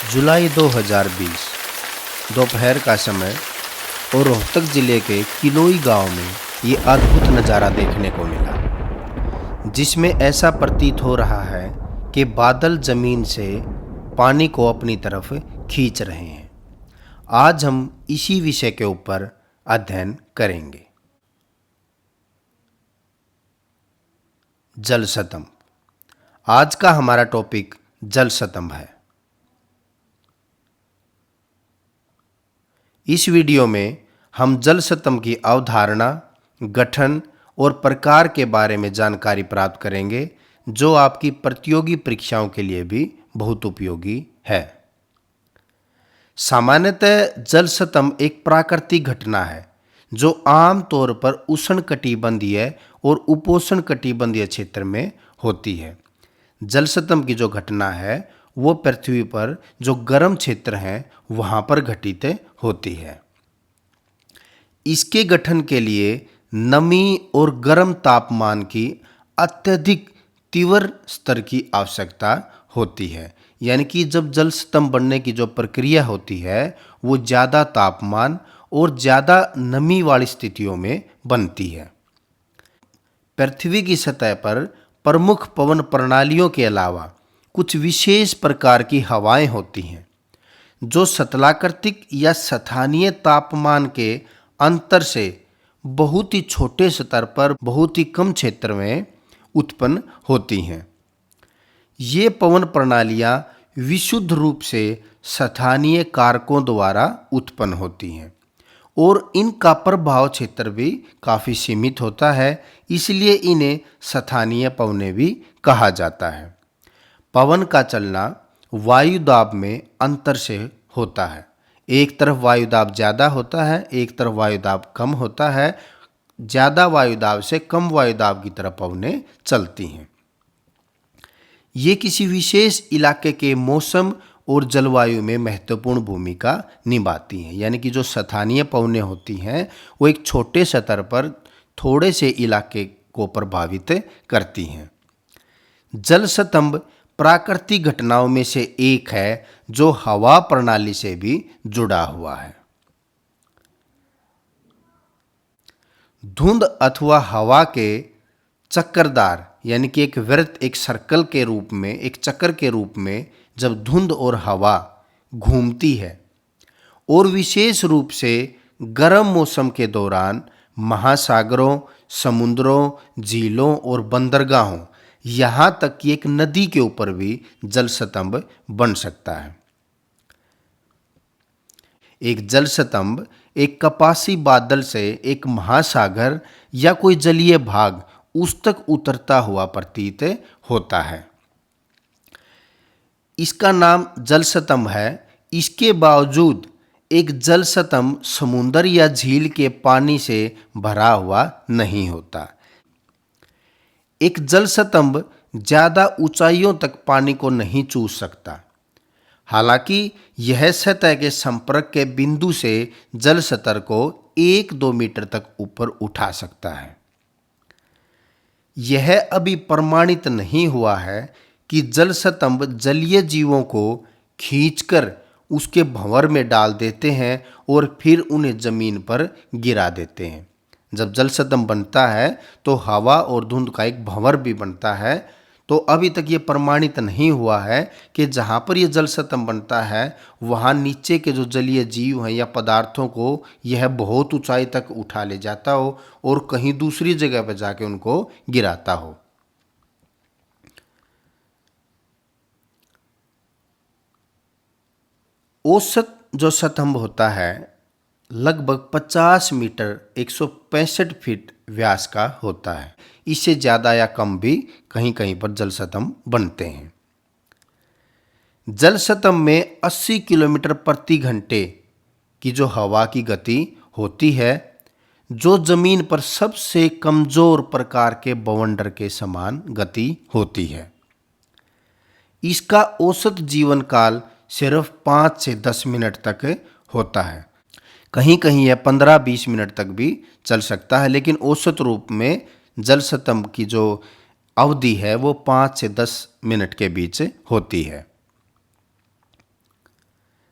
जुलाई 2020 दोपहर का समय और रोहतक जिले के किलोई गांव में ये अद्भुत नज़ारा देखने को मिला, जिसमें ऐसा प्रतीत हो रहा है कि बादल जमीन से पानी को अपनी तरफ खींच रहे हैं। आज हम इसी विषय के ऊपर अध्ययन करेंगे। जल स्तंभ। आज का हमारा टॉपिक जल स्तंभ है। इस वीडियो में हम जल स्तंभ की अवधारणा, गठन और प्रकार के बारे में जानकारी प्राप्त करेंगे, जो आपकी प्रतियोगी परीक्षाओं के लिए भी बहुत उपयोगी है। सामान्यतः जल स्तंभ एक प्राकृतिक घटना है जो आम तौर पर उष्णकटिबंधीय और उपोष्णकटिबंधीय क्षेत्र में होती है। जल स्तंभ की जो घटना है वो पृथ्वी पर जो गर्म क्षेत्र हैं वहाँ पर घटित होती है। इसके गठन के लिए नमी और गर्म तापमान की अत्यधिक तीव्र स्तर की आवश्यकता होती है। यानी कि जब जल स्तंभ बनने की जो प्रक्रिया होती है वो ज़्यादा तापमान और ज़्यादा नमी वाली स्थितियों में बनती है। पृथ्वी की सतह पर प्रमुख पवन प्रणालियों के अलावा कुछ विशेष प्रकार की हवाएं होती हैं जो स्थलाकृतिक या स्थानीय तापमान के अंतर से बहुत ही छोटे स्तर पर बहुत ही कम क्षेत्र में उत्पन्न होती हैं। ये पवन प्रणालियाँ विशुद्ध रूप से स्थानीय कारकों द्वारा उत्पन्न होती हैं और इनका प्रभाव क्षेत्र भी काफ़ी सीमित होता है, इसलिए इन्हें स्थानीय पवनें भी कहा जाता है। पवन का चलना वायुदाब में अंतर से होता है। एक तरफ वायुदाब ज़्यादा होता है, एक तरफ वायुदाब कम होता है। ज़्यादा वायुदाब से कम वायुदाब की तरफ पवनें चलती हैं। ये किसी विशेष इलाके के मौसम और जलवायु में महत्वपूर्ण भूमिका निभाती हैं। यानी कि जो स्थानीय पवनें होती हैं वो एक छोटे स्तर पर थोड़े से इलाके को प्रभावित करती हैं। जल स्तंभ प्राकृतिक घटनाओं में से एक है जो हवा प्रणाली से भी जुड़ा हुआ है। धुंध अथवा हवा के चक्करदार यानी कि एक वृत्त, एक सर्कल के रूप में, एक चक्कर के रूप में जब धुंध और हवा घूमती है और विशेष रूप से गर्म मौसम के दौरान महासागरों, समुद्रों, झीलों और बंदरगाहों, यहाँ तक कि एक नदी के ऊपर भी जल स्तंभ बन सकता है। एक जल स्तंभ एक कपासी बादल से एक महासागर या कोई जलीय भाग उस तक उतरता हुआ प्रतीत होता है। इसका नाम जल स्तंभ है। इसके बावजूद एक जल स्तंभ समुद्र या झील के पानी से भरा हुआ नहीं होता। एक जल स्तंभ ज़्यादा ऊंचाइयों तक पानी को नहीं चूस सकता। हालांकि यह सतह के संपर्क के बिंदु से जल स्तर को 1-2 मीटर तक ऊपर उठा सकता है। यह अभी प्रमाणित नहीं हुआ है कि जल स्तंभ जलीय जीवों को खींचकर उसके भंवर में डाल देते हैं और फिर उन्हें जमीन पर गिरा देते हैं। जब जल स्तंभ बनता है तो हवा और धुंध का एक भंवर भी बनता है। तो अभी तक ये प्रमाणित नहीं हुआ है कि जहाँ पर ये जल स्तंभ बनता है वहाँ नीचे के जो जलीय जीव हैं या पदार्थों को यह बहुत ऊंचाई तक उठा ले जाता हो और कहीं दूसरी जगह पर जाके उनको गिराता हो। औसत जो स्तंभ होता है लगभग 50 मीटर 165 फीट व्यास का होता है। इससे ज़्यादा या कम भी कहीं कहीं पर जल स्तंभ बनते हैं। जल स्तंभ में 80 किलोमीटर प्रति घंटे की जो हवा की गति होती है, जो जमीन पर सबसे कमजोर प्रकार के बवंडर के समान गति होती है। इसका औसत जीवन काल सिर्फ 5 से 10 मिनट तक होता है। कहीं कहीं यह 15-20 मिनट तक भी चल सकता है, लेकिन औसत रूप में जल स्तंभ की जो अवधि है वो 5 से 10 मिनट के बीच होती है।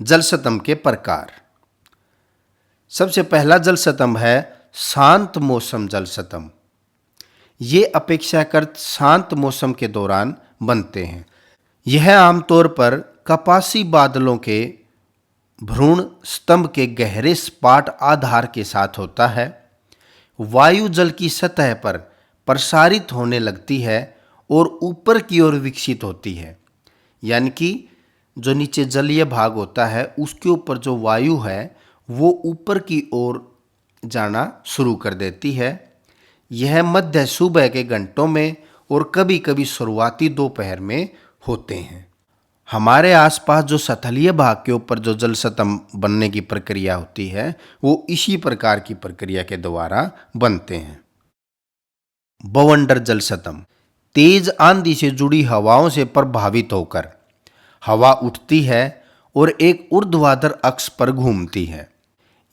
जल स्तंभ के प्रकार। सबसे पहला जल स्तंभ है शांत मौसम जल स्तंभ। ये अपेक्षाकृत शांत मौसम के दौरान बनते हैं। यह आमतौर पर कपासी बादलों के भ्रूण स्तंभ के गहरे सपाट आधार के साथ होता है। वायु जल की सतह पर प्रसारित होने लगती है और ऊपर की ओर विकसित होती है, यानी कि जो नीचे जलीय भाग होता है उसके ऊपर जो वायु है वो ऊपर की ओर जाना शुरू कर देती है। यह मध्य सुबह के घंटों में और कभी कभी शुरुआती दोपहर में होते हैं। हमारे आसपास जो सतलीय भाग के ऊपर जो जल स्तंभ बनने की प्रक्रिया होती है वो इसी प्रकार की प्रक्रिया के द्वारा बनते हैं। बवंडर जल स्तंभ तेज आंधी से जुड़ी हवाओं से प्रभावित होकर हवा उठती है और एक ऊर्ध्वाधर अक्ष पर घूमती है।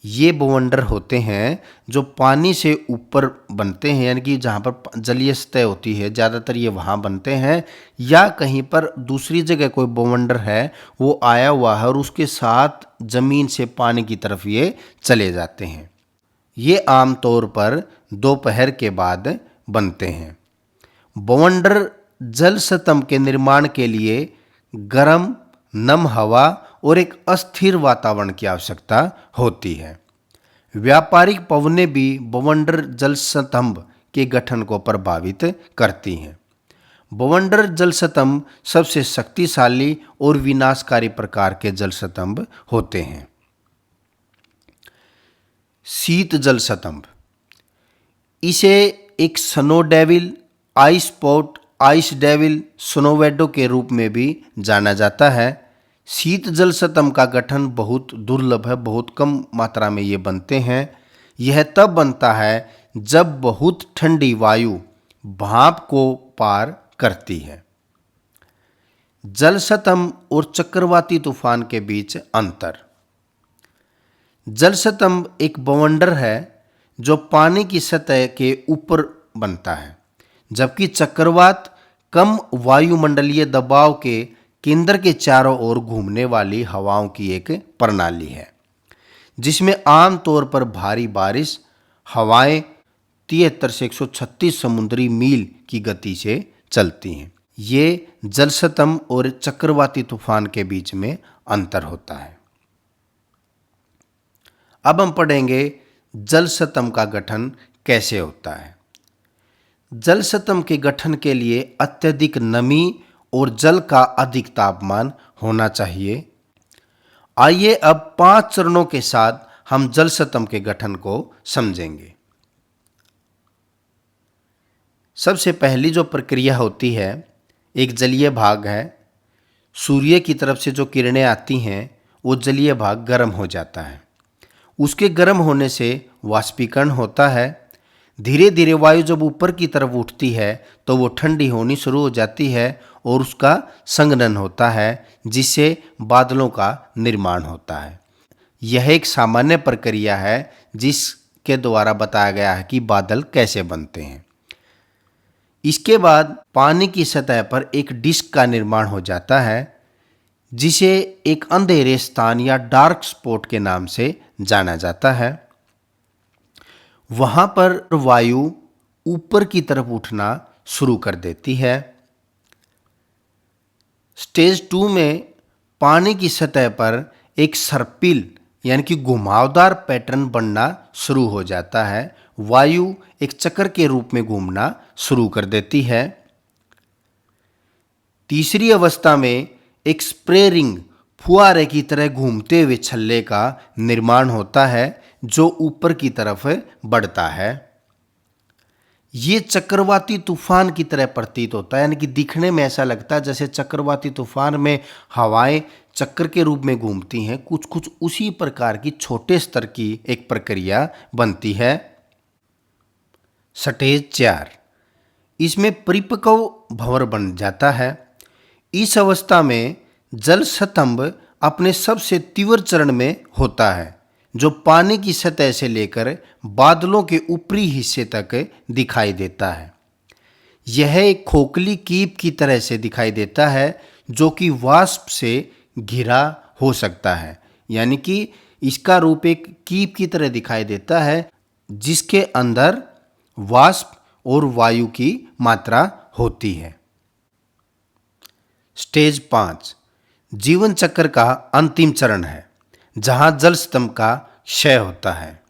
ये बवंडर होते हैं जो पानी से ऊपर बनते हैं, यानी कि जहाँ पर जलीय सतह होती है ज़्यादातर ये वहाँ बनते हैं, या कहीं पर दूसरी जगह कोई बवंडर है वो आया हुआ है और उसके साथ ज़मीन से पानी की तरफ ये चले जाते हैं। ये आमतौर पर दोपहर के बाद बनते हैं। बवंडर जल स्तंभ के निर्माण के लिए गर्म नम हवा और एक अस्थिर वातावरण की आवश्यकता होती है। व्यापारिक पवनें भी बवंडर जल स्तंभ के गठन को प्रभावित करती हैं। बवंडर जल स्तंभ सबसे शक्तिशाली और विनाशकारी प्रकार के जल स्तंभ होते हैं। शीत जल स्तंभ, इसे एक snow devil, ice pot, ice devil, snownado के रूप में भी जाना जाता है। शीत जल स्तंभ का गठन बहुत दुर्लभ है, बहुत कम मात्रा में ये बनते हैं। यह तब बनता है जब बहुत ठंडी वायु भाप को पार करती है। जल स्तंभ और चक्रवाती तूफान के बीच अंतर। जल स्तंभ एक बवंडर है जो पानी की सतह के ऊपर बनता है, जबकि चक्रवात कम वायुमंडलीय दबाव के केंद्र के चारों ओर घूमने वाली हवाओं की एक प्रणाली है, जिसमें आमतौर पर भारी बारिश हवाएं 73 से 136 समुद्री मील की गति से चलती हैं। ये जल स्तंभ और चक्रवाती तूफान के बीच में अंतर होता है। अब हम पढ़ेंगे जल स्तंभ का गठन कैसे होता है। जल स्तंभ के गठन के लिए अत्यधिक नमी और जल का अधिक तापमान होना चाहिए। आइए अब 5 चरणों के साथ हम जल स्तंभ के गठन को समझेंगे। सबसे पहली जो प्रक्रिया होती है, एक जलीय भाग है। सूर्य की तरफ से जो किरणें आती हैं वो जलीय भाग गर्म हो जाता है। उसके गर्म होने से वाष्पीकरण होता है। धीरे धीरे वायु जब ऊपर की तरफ उठती है तो वो ठंडी होनी शुरू हो जाती है और उसका संघनन होता है, जिससे बादलों का निर्माण होता है। यह एक सामान्य प्रक्रिया है जिसके द्वारा बताया गया है कि बादल कैसे बनते हैं। इसके बाद पानी की सतह पर एक डिस्क का निर्माण हो जाता है, जिसे एक अंधेरे स्थान या डार्क स्पॉट के नाम से जाना जाता है। वहां पर वायु ऊपर की तरफ उठना शुरू कर देती है। स्टेज 2 में पानी की सतह पर एक सर्पिल यानी कि घुमावदार पैटर्न बनना शुरू हो जाता है। वायु एक चक्र के रूप में घूमना शुरू कर देती है। तीसरी अवस्था में एक स्प्रे रिंग फुहारे की तरह घूमते हुए छल्ले का निर्माण होता है जो ऊपर की तरफ बढ़ता है। ये चक्रवाती तूफान की तरह प्रतीत होता है, यानी कि दिखने में ऐसा लगता है जैसे चक्रवाती तूफान में हवाएं चक्र के रूप में घूमती हैं। कुछ कुछ उसी प्रकार की छोटे स्तर की एक प्रक्रिया बनती है। स्टेज 4, इसमें परिपक्व भंवर बन जाता है। इस अवस्था में जल स्तंभ अपने सबसे तीव्र चरण में होता है, जो पानी की सतह से लेकर बादलों के ऊपरी हिस्से तक दिखाई देता है। यह एक खोखली कीप की तरह से दिखाई देता है, जो कि वाष्प से घिरा हो सकता है, यानी कि इसका रूप एक कीप की तरह दिखाई देता है जिसके अंदर वाष्प और वायु की मात्रा होती है। स्टेज 5 जीवन चक्र का अंतिम चरण है, जहां जल स्तंभ का क्षय होता है।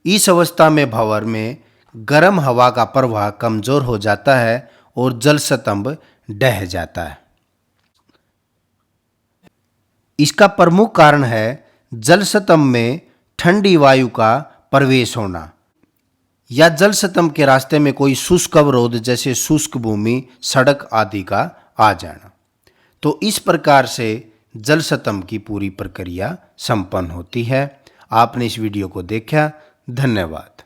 इस अवस्था में भंवर में गर्म हवा का प्रवाह कमजोर हो जाता है और जल स्तंभ ढह जाता है। इसका प्रमुख कारण है जल स्तंभ में ठंडी वायु का प्रवेश होना या जल स्तंभ के रास्ते में कोई शुष्क अवरोध जैसे शुष्क भूमि, सड़क आदि का आ जाना। तो इस प्रकार से जल स्तंभ की पूरी प्रक्रिया संपन्न होती है। आपने इस वीडियो को देखा, धन्यवाद।